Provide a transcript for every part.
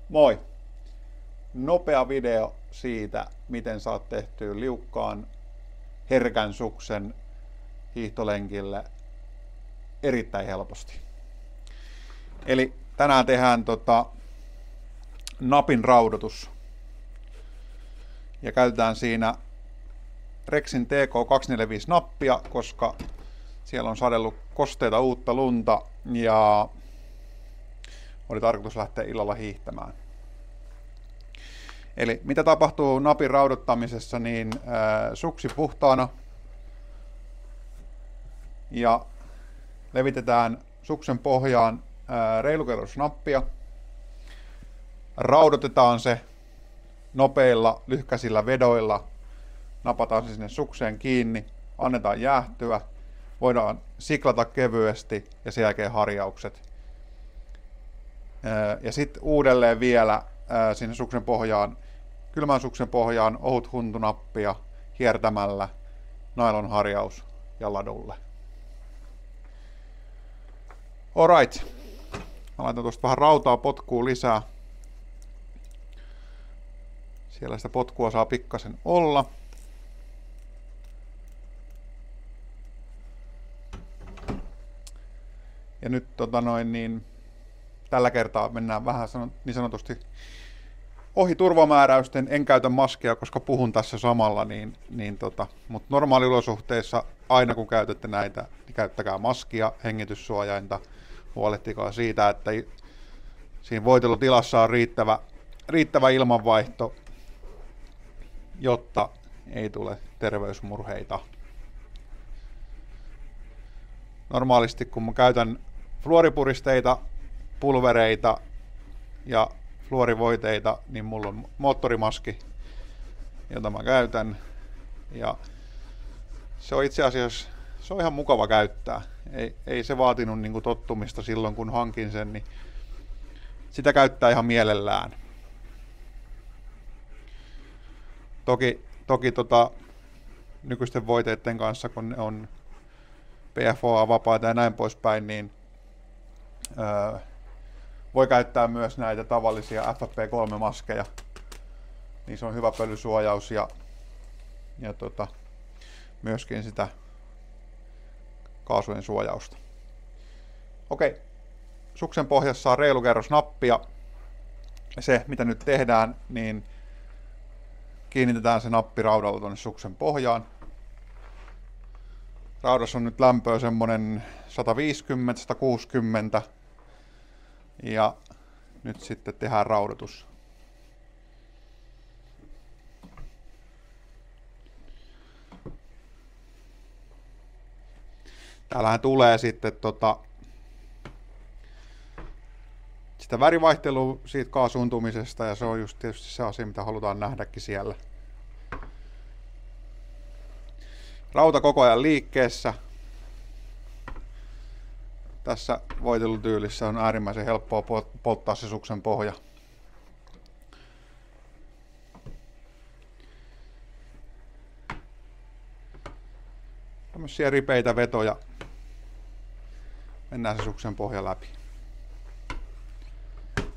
Moi! Nopea video siitä, miten saat tehtyä liukkaan herkän suksen hiihtolenkille erittäin helposti. Eli tänään tehdään napin raudoitus. Ja käytetään siinä Rexin TK245 nappia, koska siellä on sadellut kosteita uutta lunta ja oli tarkoitus lähteä illalla hiihtämään. Eli mitä tapahtuu napin raudoittamisessa, niin suksi puhtaana ja levitetään suksen pohjaan reilukerrosnappia. Raudoitetaan se nopeilla lyhkäisillä vedoilla, napataan se sinne sukseen kiinni, annetaan jäähtyä, voidaan siklata kevyesti ja sen jälkeen harjaukset. Ja sitten uudelleen vielä sinne suksen pohjaan, kylmän suksen pohjaan ohut huntunappia hiertämällä, nailon harjaus ja ladulle. Alright. Mä laitan tuosta vähän rautaa potkuun lisää. Siellä sitä potkua saa pikkasen olla. Ja nyt tällä kertaa mennään vähän niin sanotusti ohi turvamääräysten. En käytä maskia, koska puhun tässä samalla, mutta normaaliolosuhteissa aina kun käytätte näitä, niin käyttäkää maskia, hengityssuojainta. Huolehtikaa siitä, että siinä voitelutilassa on riittävä ilmanvaihto, jotta ei tule terveysmurheita. Normaalisti kun mä käytän fluoripuristeita, pulvereita ja fluorivoiteita, niin mulla on moottorimaski, jota mä käytän. Ja se on itse asiassa ihan mukava käyttää. Ei se vaatinut tottumista silloin, kun hankin sen, niin sitä käyttää ihan mielellään. Toki nykyisten voiteiden kanssa, kun ne on PFOA-vapaita ja näin poispäin, niin voi käyttää myös näitä tavallisia FFP3-maskeja. Niin se on hyvä pölysuojaus ja myöskin sitä kaasujen suojausta. Okei, suksen pohjassa on reilukerrosnappia. Se, mitä nyt tehdään, niin kiinnitetään se nappi raudalla tuonne suksen pohjaan. Raudassa on nyt lämpöä semmonen 150-160 ja nyt sitten tehdään raudoitus. Täällähän tulee sitten sitä värivaihtelua siitä kaasuuntumisesta ja se on just tietysti se asia, mitä halutaan nähdäkin siellä. Rauta koko ajan liikkeessä. Tässä voitelutyylissä on äärimmäisen helppoa polttaa se suksen pohja. Tämmöisiä ripeitä vetoja. Mennään se suksen pohja läpi.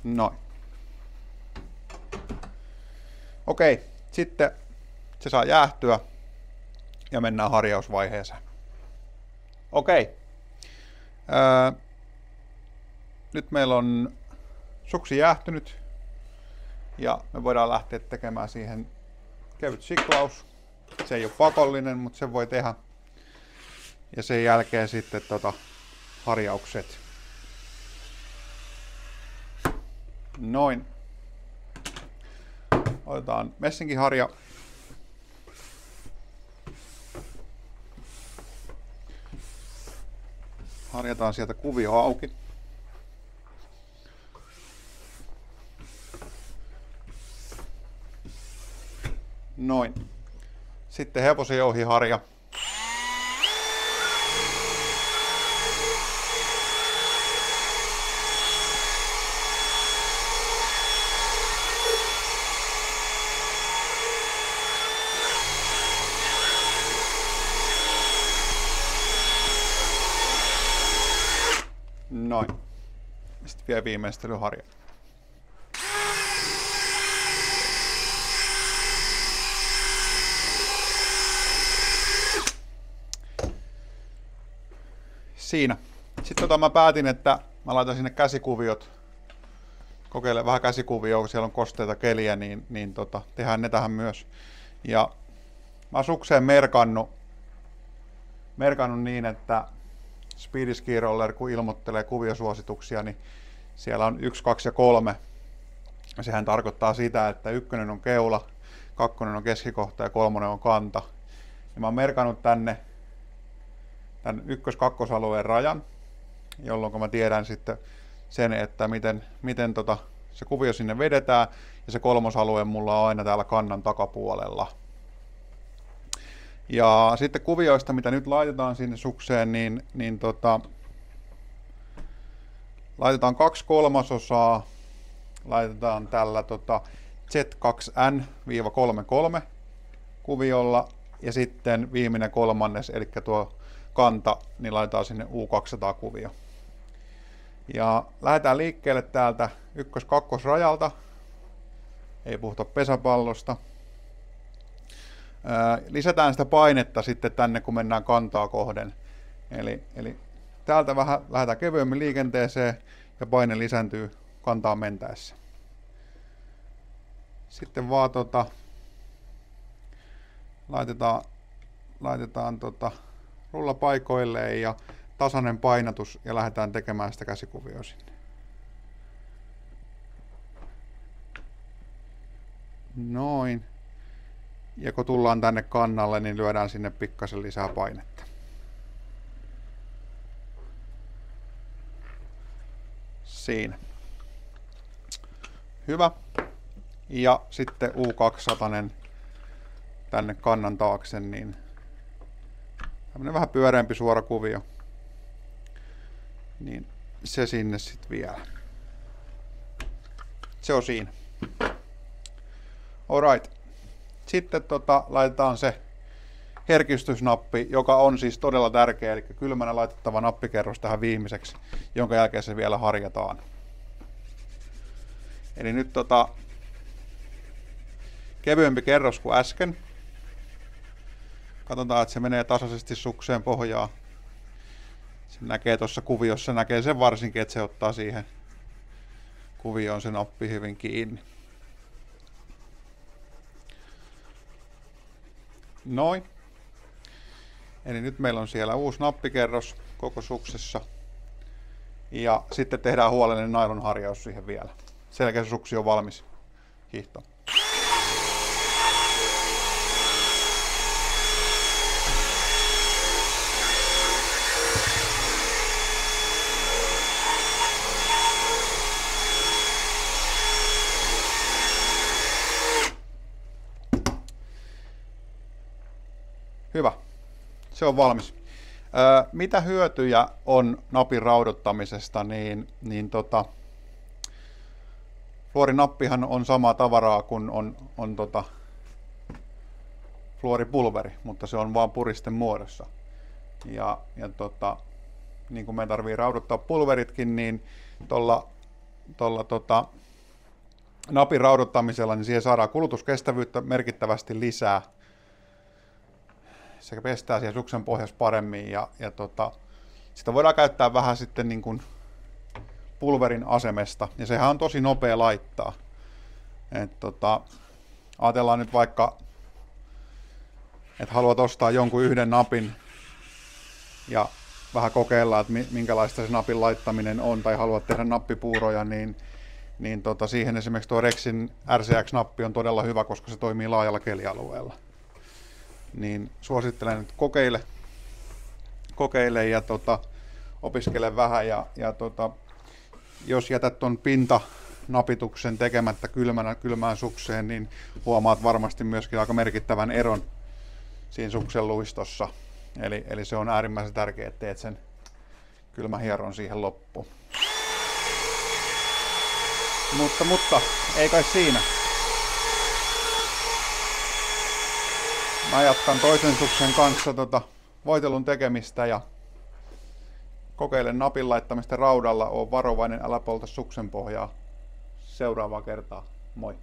Noin. Okei, sitten se saa jäähtyä ja mennään harjausvaiheeseen. Okei. Nyt meillä on suksi jäähtynyt ja me voidaan lähteä tekemään siihen kevyt siklaus. Se ei ole pakollinen, mutta sen voi tehdä. Ja sen jälkeen sitten harjaukset. Noin. Otetaan messinkiharja. Harjataan sieltä kuvio auki. Noin. Sitten hevosen jouhiharja. Noin. Sitten vielä viimeistelyharja. Siinä. Sitten mä päätin, että mä laitan sinne käsikuviot. Kokeilen vähän käsikuvioa, kun siellä on kosteita keliä, niin tehdään ne tähän myös. Ja mä oon sukseen merkannut niin, että Speedy Ski Roller, kun ilmoittelee kuviosuosituksia, niin siellä on 1, 2 ja 3. Ja sehän tarkoittaa sitä, että 1 on keula, 2 on keskikohta ja 3 on kanta. Ja mä oon merkannut tänne tämän 1-2 alueen rajan, jolloin mä tiedän sitten sen, että miten se kuvio sinne vedetään, ja se 3. alue mulla on aina täällä kannan takapuolella. Ja sitten kuvioista, mitä nyt laitetaan sinne sukseen, niin laitetaan 2/3, laitetaan tällä Z2N-33 kuviolla, ja sitten viimeinen 1/3, eli tuo kanta, niin laitetaan sinne U200 kuvio. Ja lähdetään liikkeelle täältä 1-2 rajalta, ei puhuta pesäpallosta. Lisätään sitä painetta sitten tänne, kun mennään kantaa kohden. Eli täältä vähän lähdetään kevyemmin liikenteeseen ja paine lisääntyy kantaa mentäessä. Sitten vaan laitetaan rulla paikoilleen ja tasainen painatus ja lähdetään tekemään sitä käsikuvioa sinne. Noin. Ja kun tullaan tänne kannalle, niin lyödään sinne pikkasen lisää painetta. Siinä. Hyvä. Ja sitten U200 tänne kannan taakse, niin tämmönen vähän pyöreämpi suora kuvio. Niin se sinne sitten vielä. Se on siinä. Alright. Sitten laitetaan se herkistysnappi, joka on siis todella tärkeä, eli kylmänä laitettava nappikerros tähän viimeiseksi, jonka jälkeen se vielä harjataan. Eli nyt kevyempi kerros kuin äsken. Katsotaan, että se menee tasaisesti sukseen pohjaan. Se näkee tuossa kuviossa, näkee sen varsinkin, että se ottaa siihen kuvioon se nappi hyvin kiinni. Noin. Eli nyt meillä on siellä uusi nappikerros koko suksessa. Ja sitten tehdään huolellinen nailonharjaus siihen vielä. Sen jälkeen se suksi on valmis hiihtoon. Hyvä. Se on valmis. Mitä hyötyjä on napin raudoittamisesta, niin fluorinappihan on samaa tavaraa kuin on fluoripulveri, mutta se on vain puristen muodossa. Ja niin kuin me tarvii raudottaa pulveritkin, niin tuolla napin raudoittamisella niin siihen saadaan kulutuskestävyyttä merkittävästi lisää. Se pestää siihen suksen pohjassa paremmin ja sitä voidaan käyttää vähän sitten niin kuin pulverin asemesta, ja sehän on tosi nopea laittaa. Ajatellaan nyt vaikka, että haluat ostaa jonkun yhden napin ja vähän kokeilla, että minkälaista se napin laittaminen on, tai haluat tehdä nappipuuroja, niin siihen esimerkiksi tuo Rexin RCX-nappi on todella hyvä, koska se toimii laajalla kelialueella. Niin suosittelen, että kokeile ja opiskele vähän ja jos jätät ton pintanapituksen tekemättä kylmään sukseen, niin huomaat varmasti myöskin aika merkittävän eron siinä suksen luistossa. Eli se on äärimmäisen tärkeää, että teet sen kylmähieron siihen loppuun. Mutta ei kai siinä. Mä jatkan toisen suksen kanssa voitelun tekemistä ja kokeilen napin laittamista raudalla. Oo varovainen, älä polta suksen pohjaa. Seuraavaa kertaa. Moi!